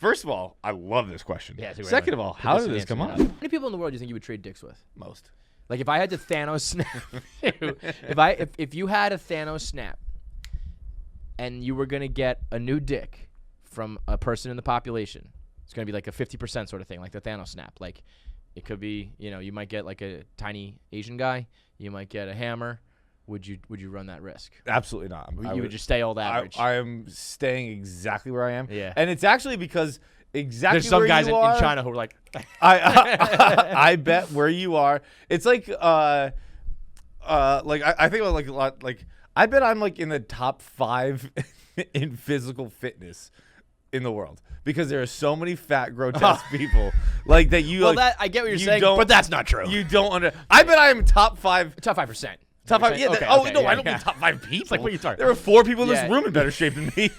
First of all, I love this question. Yeah, Second of all, how did this come up? How many people in the world do you think you would trade dicks with? Most. Like if I had to Thanos snap, if you had a Thanos snap, and you were gonna get a new dick from a person in the population, it's gonna be like a 50% sort of thing, like the Thanos snap. Like it could be, you might get like a tiny Asian guy, you might get a hammer. Would you run that risk? Absolutely not. You would just stay old average. I am staying exactly where I am. Yeah. And it's actually because exactly there's some where guys you in are, China who are like, I bet where you are. It's like I think about like a lot. Like I bet I'm like in the top 5 in physical fitness in the world because there are so many fat, grotesque people like that. You well, like, that I get what you're saying, but that's not true. You don't I bet I am top 5. Top 5%. Top 5. Yeah. Okay, I yeah, don't mean top 5 people. It's like what you talking. There are 4 people in Yeah. this room in better shape than me.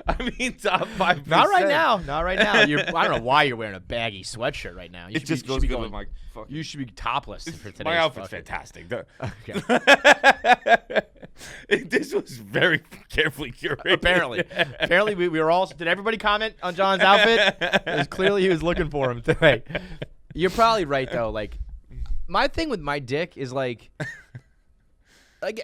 I mean top 5%. Not right now. Not right now. I don't know why you're wearing a baggy sweatshirt right now. It just goes good with my fucking. You should be topless for today. My outfit's fantastic. Okay. This was very carefully curated. Apparently, we were all. Did everybody comment on John's outfit? It was clearly he was looking for him today. You're probably right though. Like, my thing with my dick is like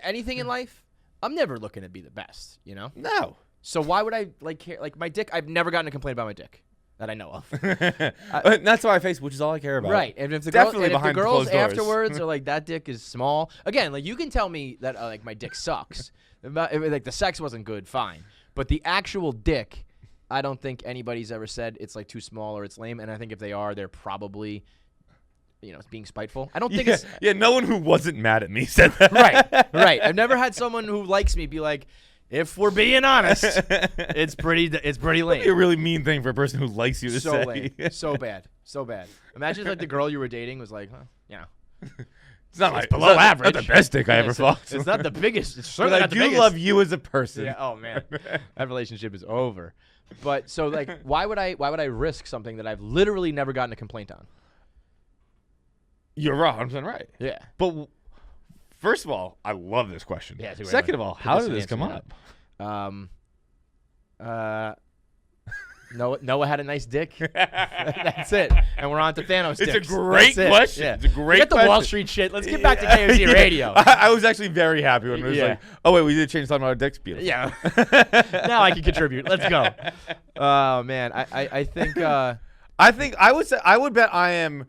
anything in life, I'm never looking to be the best. No. So why would I care? Like my dick, I've never gotten a complaint about my dick that I know of. But that's how I face, which is all I care about. Right, and if the Definitely if the behind girls closed doors. afterwards are like, that dick is small. Again, like you can tell me that like my dick sucks. Like the sex wasn't good, fine. But the actual dick, I don't think anybody's ever said it's like too small or it's lame. And I think if they are, they're probably, it's being spiteful. I don't think it's no one who wasn't mad at me said that. Right. I've never had someone who likes me be like, if we're being honest, it's pretty lame. That'd be a really mean thing for a person who likes you to So say. lame. So bad. Imagine if, like the girl you were dating was like, It's not below average. Not the best dick I ever fucked. It's not the biggest. It's But certainly I not the do biggest. love you as a person. Yeah. Oh man, that relationship is over. But so like, why would I risk something that I've literally never gotten a complaint on? You're 100% right. Yeah. But first of all, I love this question. Yeah. Second of all, how did this come up? Noah had a nice dick. That's it. And we're on to Thanos It's dicks. a great That's it. question. Yeah. It's a great Forget the question. Wall Street shit. Let's get back to KFC radio. I was actually very happy when it was Yeah. like, oh, wait, we did change talking about our dicks. Beautiful. Yeah. Now I can contribute. Let's go. Oh, man. I think I would bet I am.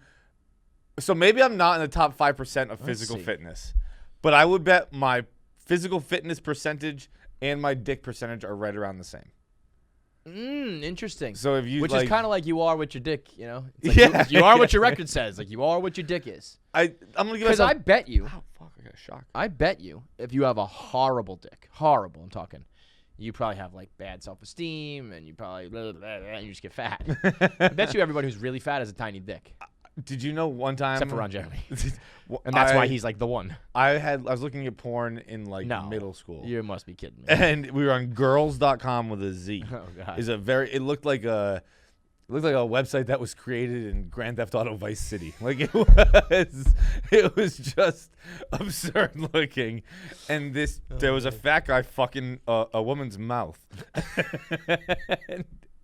So maybe I'm not in the top 5% of physical see. fitness, but I would bet my physical fitness percentage and my dick percentage are right around the same. Interesting. So if you Which is kind of like you are what your dick, It's like Yeah. you are what your record says. Like you are what your dick is. I'm gonna give Because myself. I bet you. Oh fuck! I got a shock. I bet you if you have a horrible dick, horrible, I'm talking, you probably have like bad self-esteem and you probably blah, blah, blah, and you just get fat. I bet you everybody who's really fat has a tiny dick. Did you know one time? Except for Ron Jeremy. And that's why he's like the one. I was looking at porn in like middle school. You must be kidding me. And we were on girls.com with a Z. Oh god. It looked like a website that was created in Grand Theft Auto Vice City. Like it was just absurd looking. And there was a fat guy fucking a woman's mouth.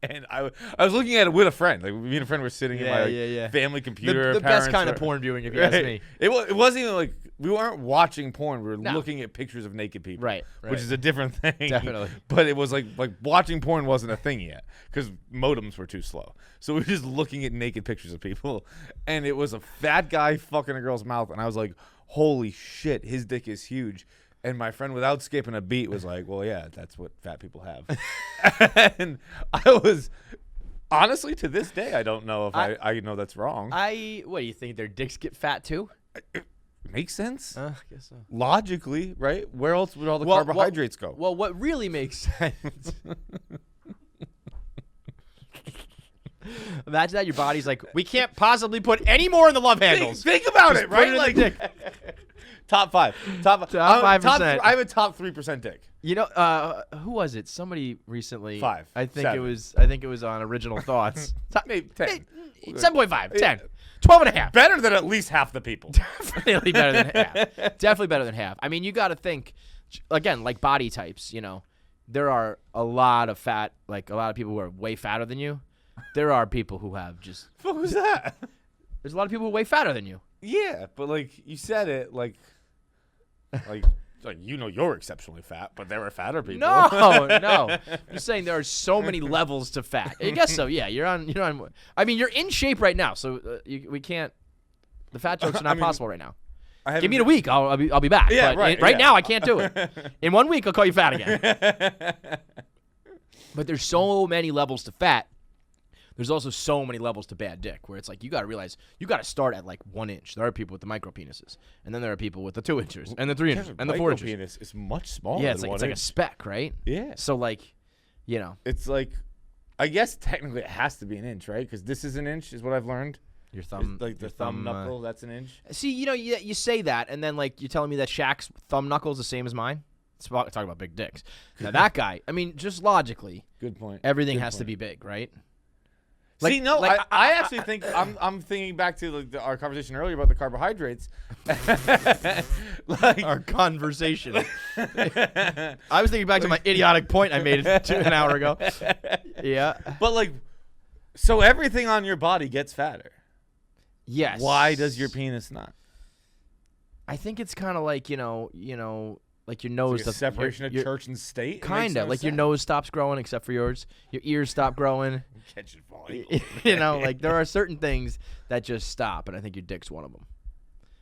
And I was looking at it with a friend. Like me and a friend were sitting in my family computer. The best kind of porn viewing, if you ask me. It wasn't even like we weren't watching porn. We were looking at pictures of naked people. Right. Which is a different thing. Definitely. But it was like watching porn wasn't a thing yet because modems were too slow. So we were just looking at naked pictures of people. And it was a fat guy fucking a girl's mouth. And I was like, holy shit, his dick is huge. And my friend, without skipping a beat, was like, well, yeah, that's what fat people have. And I was, honestly, to this day, I don't know if I know that's wrong. What do you think? Their dicks get fat too? It makes sense. I guess so. Logically, right? Where else would all the carbohydrates go? Well, what really makes sense. Imagine that your body's like, we can't possibly put any more in the love handles. Think about Just it, right? put it in Like, the dick. Top 5. Top 5%. I have a top 3% dick. Who was it? Somebody recently. 5. I think 7. it was on Original Thoughts. Maybe 10. 7.5, 10, 12 and a half. Better than at least half the people. Definitely better than half. Definitely better than half. I mean, you got to think, again, like body types, there are a lot of fat, like a lot of people who are way fatter than you. There are people who have just. What was that? There's a lot of people who are way fatter than you. Yeah, but like you said it like you know you're exceptionally fat, but there are fatter people. No. I'm just saying there are so many levels to fat. I guess so. Yeah, you're on. I mean, you're in shape right now, so we can't. The fat jokes are not possible right now. Give me a week. I'll be back. Yeah, but right. Now I can't do it. In 1 week I'll call you fat again. But there's so many levels to fat. There's also so many levels to bad dick, where it's like you got to realize you got to start at like 1 inch. There are people with the micro penises, and then there are people with the 2 inches, and the 3 inches, and the 4 inches. Penis is much smaller. Yeah, than it's 1 like a inch. speck, right? Yeah. So like, you know, It's like, I guess technically it has to be an inch, right? Because this is an inch, is what I've learned. your thumb, It's like the thumb knuckle, that's an inch. See, you know, you say that, and then like you're telling me that Shaq's thumb knuckle is the same as mine. Talking about big dicks. Now that guy, I mean, just logically, Good point. everything Good has to point. be big, right? See, no, like, I actually think I'm thinking back to like our conversation earlier about the carbohydrates. Like Our conversation. I was thinking back to my idiotic point I made an hour ago. Yeah. but like, so everything on your body gets fatter. Yes. Why does your penis not? I think it's kind of like, you know, like your nose. It's like a separation of your, church and state. Kind of. Like your nose stops growing except for yours. Your ears stop growing. Catch it falling. You know, like there are certain things that just stop, and I think your dick's one of them.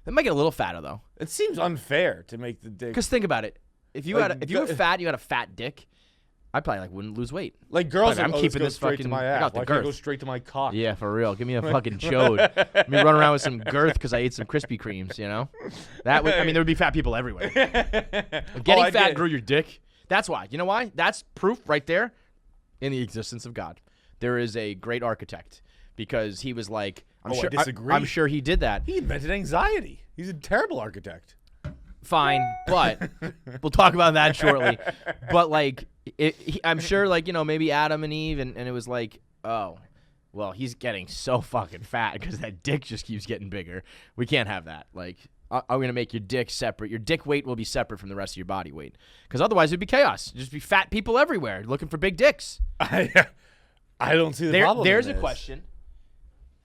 It might get a little fatter, though. It seems unfair to make the dick. Because think about it. If you Like, if you were fat, you had a fat dick, I probably like wouldn't lose weight. Like girls, I'm are, keeping go this straight fucking. to my I ass. got the Why can't it girth. go straight to my cock? Yeah, for real. Give me a fucking chode. Let me run around with some girth because I ate some Krispy Kremes. You know, that would. I mean, there would be fat people everywhere. Getting fat grew your dick. That's why. You know why? That's proof right there in the existence of God. There is a great architect because he was like, I disagree. I'm sure he did that. He invented anxiety. He's a terrible architect. Fine, but we'll talk about that shortly. But like, I'm sure, like, you know, maybe Adam and Eve, and it was like, oh, well, he's getting so fucking fat because that dick just keeps getting bigger. We can't have that. Like, I'm gonna make your dick separate. Your dick weight will be separate from the rest of your body weight, because otherwise it'd be chaos. It'd just be fat people everywhere looking for big dicks. I don't see the problem. There's in a this. question.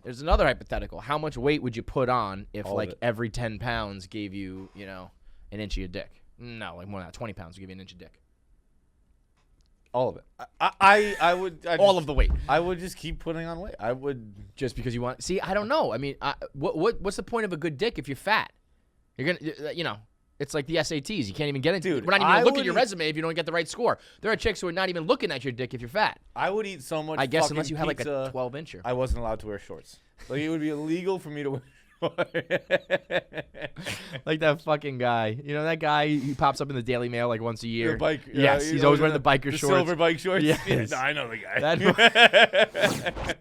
There's another hypothetical. How much weight would you put on if, All of like, it. every 10 pounds gave you, you know, an inch of your dick? No, like more than that. 20 pounds would give you an inch of dick. All of it. I would. All of the weight. I would just keep putting on weight. I would. Just because you want. See, I don't know. I mean, what's the point of a good dick if you're fat? You're gonna, you know, it's like the SATs. You can't even get into. Dude, We're not even I gonna look would at your eat- resume if you don't get the right score. There are chicks who are not even looking at your dick if you're fat. I would eat so much. I guess fucking unless you have like pizza, a 12-incher. I wasn't allowed to wear shorts. Like it would be illegal for me to wear. Like that fucking guy. You know that guy? He pops up in the Daily Mail like once a year. The bike. Yes, he's always wearing the biker the shorts. silver bike shorts. Yes. Yeah, no, I know the guy.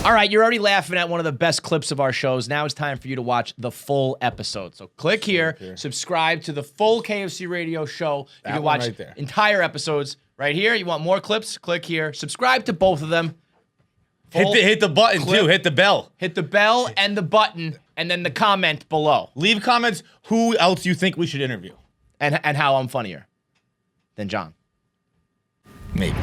All right, you're already laughing at one of the best clips of our shows. Now it's time for you to watch the full episode. So click here, subscribe to the full KFC Radio show. You can one watch right there. entire episodes right here. You want more clips? Click here. Subscribe to both of them. hit the button clip. too. Hit the bell. Hit the bell and the button, and then the comment below. Leave comments. Who else you think we should interview? And how I'm funnier than John. Maybe.